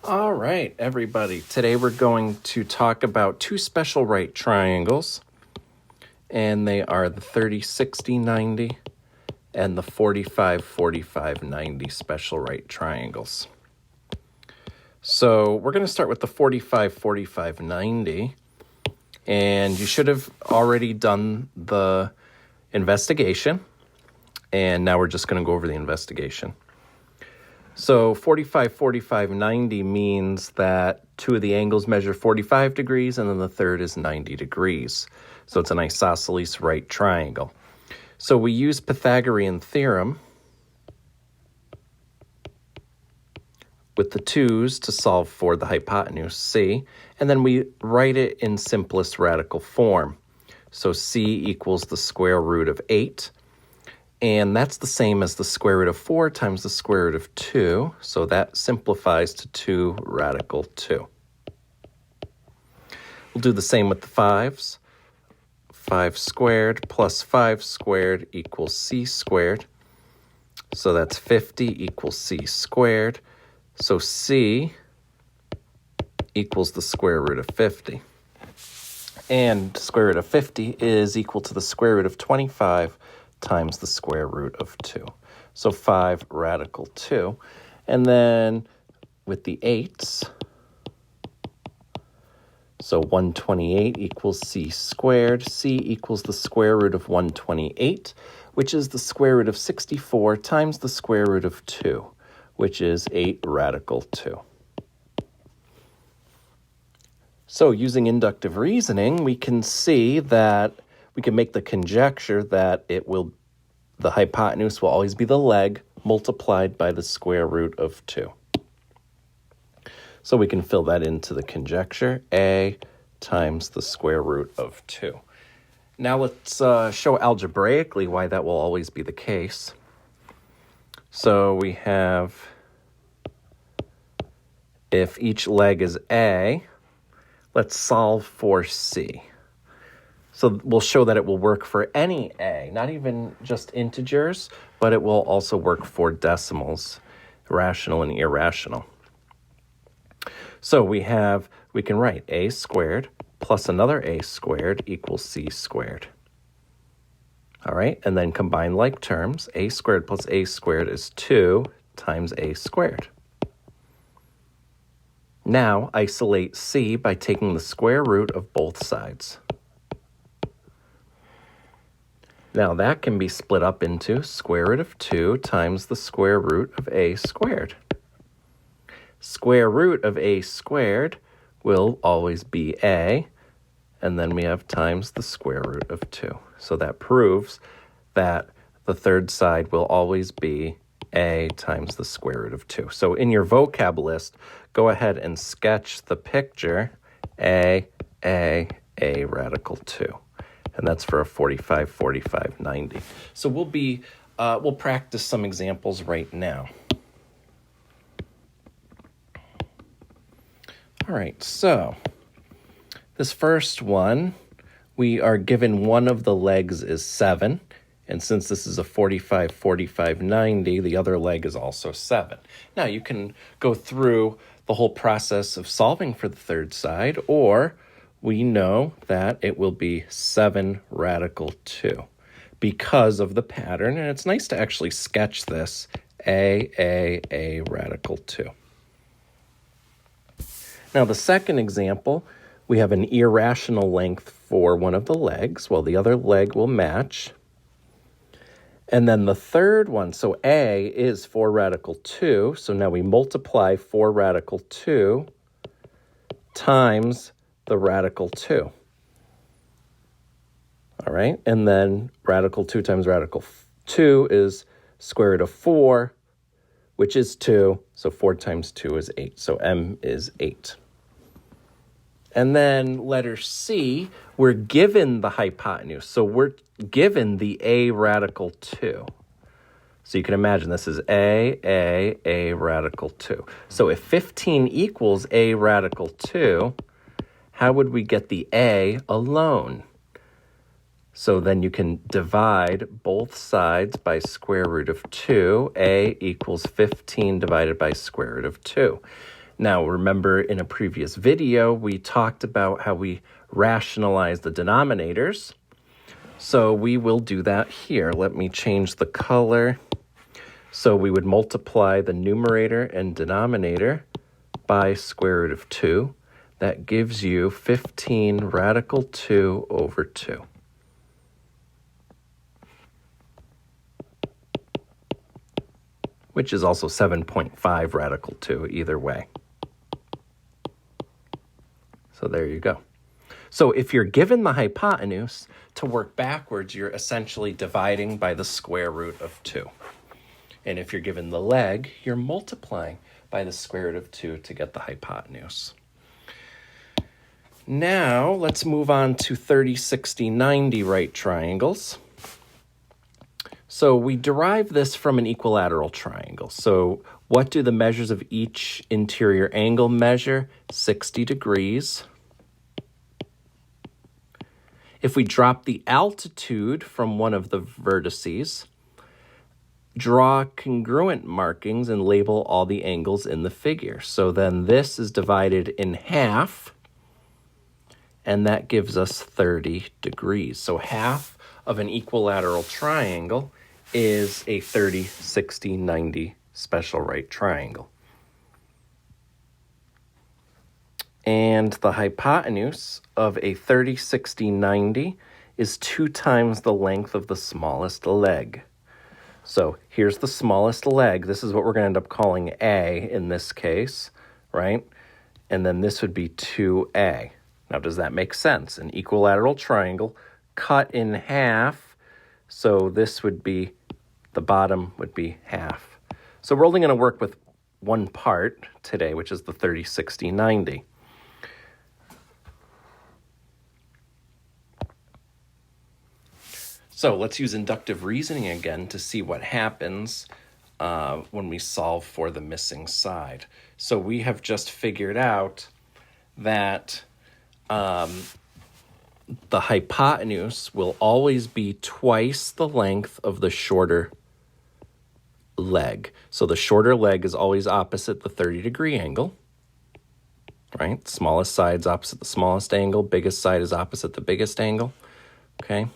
All right, everybody. Today we're going to talk about two special right triangles, and they are the 30-60-90 and the 45-45-90 special right triangles. So we're going to start with the 45-45-90, and you should have already done the investigation, and now we're just going to go over the investigation. So 45-45-90 means that two of the angles measure 45 degrees and then the third is 90 degrees. So it's an isosceles right triangle. So we use Pythagorean theorem with the 2's to solve for the hypotenuse C, and then we write it in simplest radical form. So C equals the square root of 8. And that's the same as the square root of 4 times the square root of 2. So that simplifies to 2 radical 2. We'll do the same with the 5's. 5 squared plus 5 squared equals C squared. So that's 50 equals C squared. So C equals the square root of 50. And square root of 50 is equal to the square root of 25 times the square root of 2. So 5 radical 2. And then with the 8's, so 128 equals C squared. C equals the square root of 128, which is the square root of 64 times the square root of 2, which is 8 radical 2. So using inductive reasoning, we can see that we can make the conjecture that the hypotenuse will always be the leg multiplied by the square root of 2. So we can fill that into the conjecture, A times the square root of 2. Now let's show algebraically why that will always be the case. So we have, if each leg is A, let's solve for C. So we'll show that it will work for any A, not even just integers, but it will also work for decimals, rational and irrational. So we can write A squared plus another A squared equals C squared. All right, and then combine like terms. A squared plus A squared is 2 times A squared. Now isolate C by taking the square root of both sides. Now that can be split up into square root of 2 times the square root of A squared. Square root of A squared will always be A, and then we have times the square root of 2. So that proves that the third side will always be A times the square root of 2. So in your vocab list, go ahead and sketch the picture A radical 2. And that's for a 45-45-90. So we'll practice some examples right now. All right, so this first one, we are given one of the legs is 7. And since this is a 45-45-90, the other leg is also 7. Now you can go through the whole process of solving for the third side, or we know that it will be 7 radical 2 because of the pattern. And it's nice to actually sketch this, A radical 2. Now the second example, we have an irrational length for one of the legs. Well, the other leg will match. And then the third one, so A is 4 radical 2. So now we multiply 4 radical 2 times the radical 2. All right, and then radical 2 times radical 2 is square root of 4, which is 2. So 4 times 2 is 8. So M is 8. And then letter C, we're given the hypotenuse. So we're given the A radical 2. So you can imagine this is A radical 2. So if 15 equals A radical 2, how would we get the A alone? So then you can divide both sides by square root of 2. A equals 15 divided by square root of 2. Now, remember in a previous video, we talked about how we rationalize the denominators. So we will do that here. Let me change the color. So we would multiply the numerator and denominator by square root of 2. That gives you 15 radical 2 over 2. Which is also 7.5 radical 2 either way. So there you go. So if you're given the hypotenuse, to work backwards, you're essentially dividing by the square root of 2. And if you're given the leg, you're multiplying by the square root of 2 to get the hypotenuse. Now, let's move on to 30, 60, 90 right triangles. So we derive this from an equilateral triangle. So what do the measures of each interior angle measure? 60 degrees. If we drop the altitude from one of the vertices, draw congruent markings and label all the angles in the figure. So then this is divided in half, and that gives us 30 degrees. So half of an equilateral triangle is a 30, 60, 90 special right triangle. And the hypotenuse of a 30, 60, 90 is 2 times the length of the smallest leg. So here's the smallest leg. This is what we're going to end up calling A in this case, right? And then this would be 2A. Now, does that make sense? An equilateral triangle cut in half. So this would be, the bottom would be half. So we're only going to work with one part today, which is the 30, 60, 90. So let's use inductive reasoning again to see what happens when we solve for the missing side. So we have just figured out that the hypotenuse will always be twice the length of the shorter leg. So the shorter leg is always opposite the 30-degree angle, right? Smallest side's opposite the smallest angle. Biggest side is opposite the biggest angle, okay?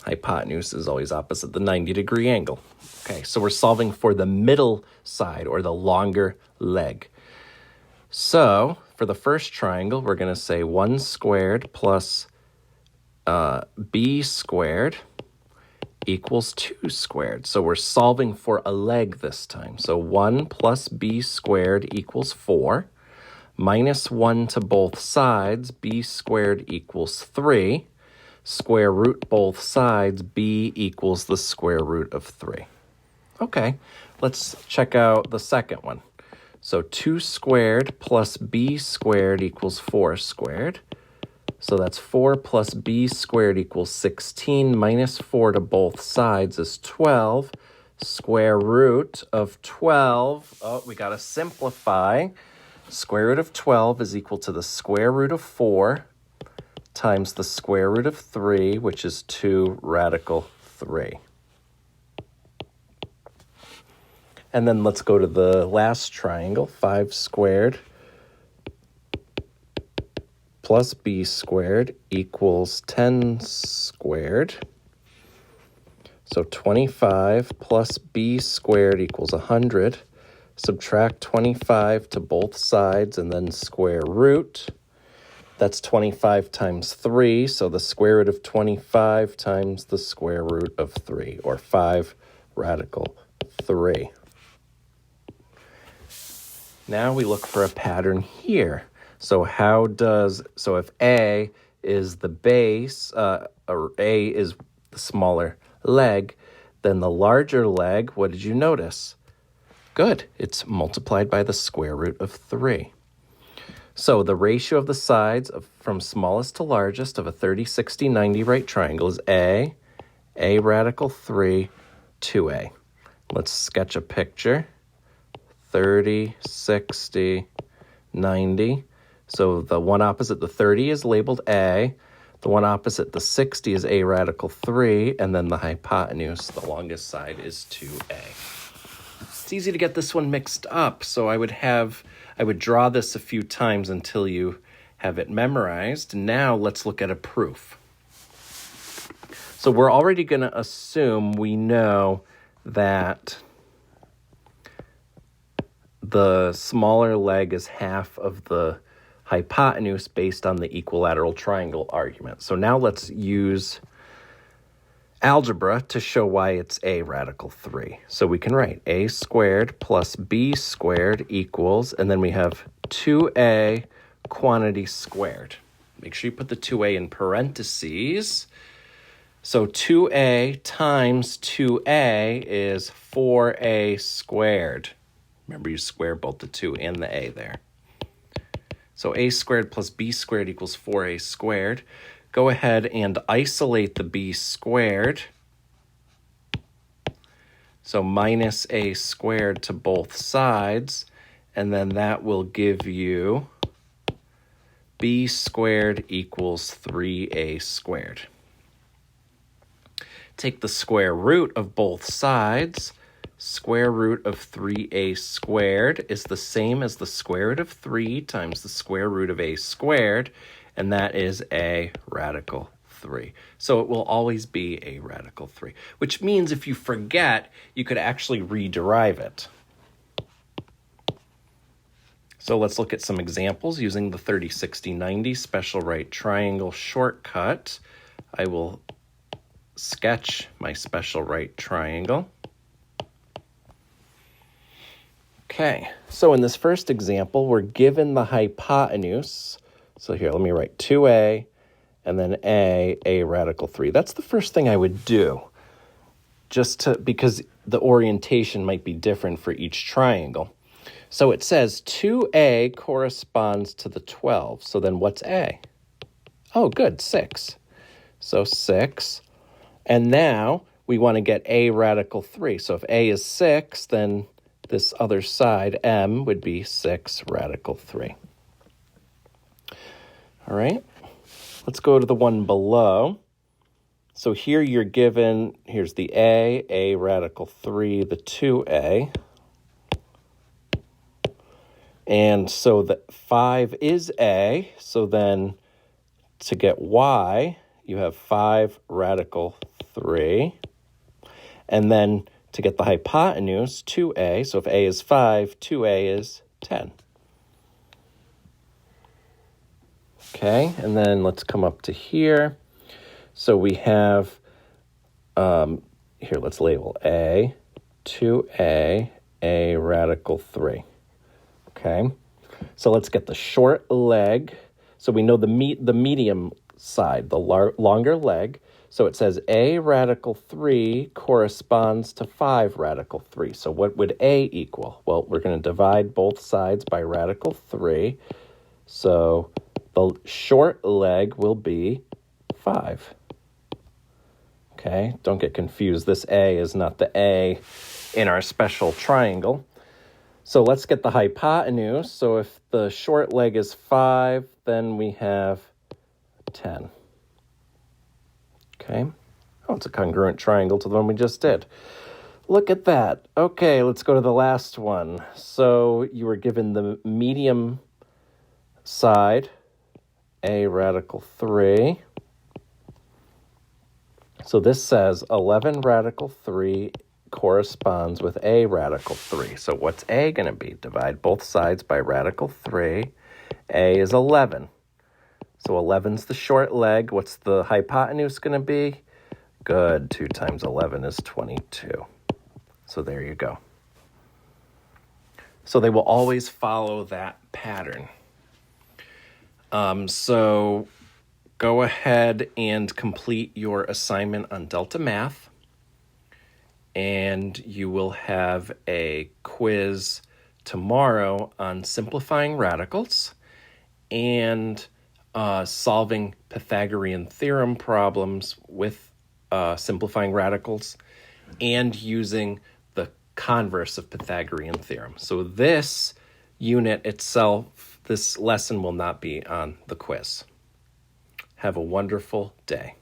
Hypotenuse is always opposite the 90-degree angle. Okay, so we're solving for the middle side, or the longer leg. So for the first triangle, we're going to say 1 squared plus b squared equals 2 squared. So we're solving for a leg this time. So 1 plus b squared equals 4. Minus 1 to both sides, b squared equals 3. Square root both sides, b equals the square root of 3. Okay, let's check out the second one. So 2 squared plus b squared equals 4 squared. So that's 4 plus b squared equals 16. Minus 4 to both sides is 12. Square root of 12. Oh, we got to simplify. Square root of 12 is equal to the square root of 4 times the square root of 3, which is 2 radical 3. And then let's go to the last triangle. 5 squared plus b squared equals 10 squared. So 25 plus b squared equals 100. Subtract 25 to both sides and then square root. That's 25 times 3, so the square root of 25 times the square root of 3, or 5 radical 3. Now we look for a pattern here. So if A is the base, or A is the smaller leg, then the larger leg, what did you notice? Good, it's multiplied by the square root of 3. So the ratio of the sides from smallest to largest of a 30, 60, 90 right triangle is A radical 3, 2A. Let's sketch a picture. 30, 60, 90. So the one opposite the 30 is labeled A. The one opposite the 60 is A radical 3. And then the hypotenuse, the longest side, is 2A. It's easy to get this one mixed up, so I would draw this a few times until you have it memorized. Now let's look at a proof. So we're already going to assume we know that the smaller leg is half of the hypotenuse based on the equilateral triangle argument. So now let's use algebra to show why it's a radical 3. So we can write a squared plus b squared equals, and then we have 2a quantity squared. Make sure you put the 2a in parentheses. So 2a times 2a is 4a squared. Remember, you square both the 2 and the a there. So a squared plus b squared equals 4a squared. Go ahead and isolate the b squared. So minus a squared to both sides, and then that will give you b squared equals 3a squared. Take the square root of both sides. Square root of 3a squared is the same as the square root of 3 times the square root of a squared, and that is a radical 3. So it will always be a radical 3, which means if you forget, you could actually rederive it. So let's look at some examples using the 30, 60, 90 special right triangle shortcut. I will sketch my special right triangle. Okay, so in this first example, we're given the hypotenuse. So here, let me write 2a and then a radical 3. That's the first thing I would do, because the orientation might be different for each triangle. So it says 2a corresponds to the 12. So then what's a? Oh, good, 6. So 6. And now we want to get a radical 3. So if a is 6, then this other side, m, would be 6 radical 3. All right, let's go to the one below. So here you're given, here's the a radical 3, the 2a. And so the 5 is a, so then to get y, you have 5 radical 3. And then to get the hypotenuse, 2a, so if a is 5, 2a is 10. Okay, and then let's come up to here. So we have, here, let's label a, 2a, a radical 3. Okay, so let's get the short leg. So we know the medium side, the longer leg. So it says a radical 3 corresponds to 5 radical 3. So what would a equal? Well, we're going to divide both sides by radical 3. So the short leg will be 5. Okay, don't get confused. This a is not the a in our special triangle. So let's get the hypotenuse. So if the short leg is 5, then we have 10. Okay. Oh, it's a congruent triangle to the one we just did. Look at that. Okay, let's go to the last one. So you were given the medium side, a radical 3. So this says 11 radical 3 corresponds with a radical 3. So what's a going to be? Divide both sides by radical 3. A is 11. So 11's the short leg. What's the hypotenuse going to be? Good. 2 times 11 is 22. So there you go. So they will always follow that pattern. So go ahead and complete your assignment on Delta Math. And you will have a quiz tomorrow on simplifying radicals and solving Pythagorean theorem problems with simplifying radicals and using the converse of Pythagorean theorem. So this unit itself, this lesson will not be on the quiz. Have a wonderful day.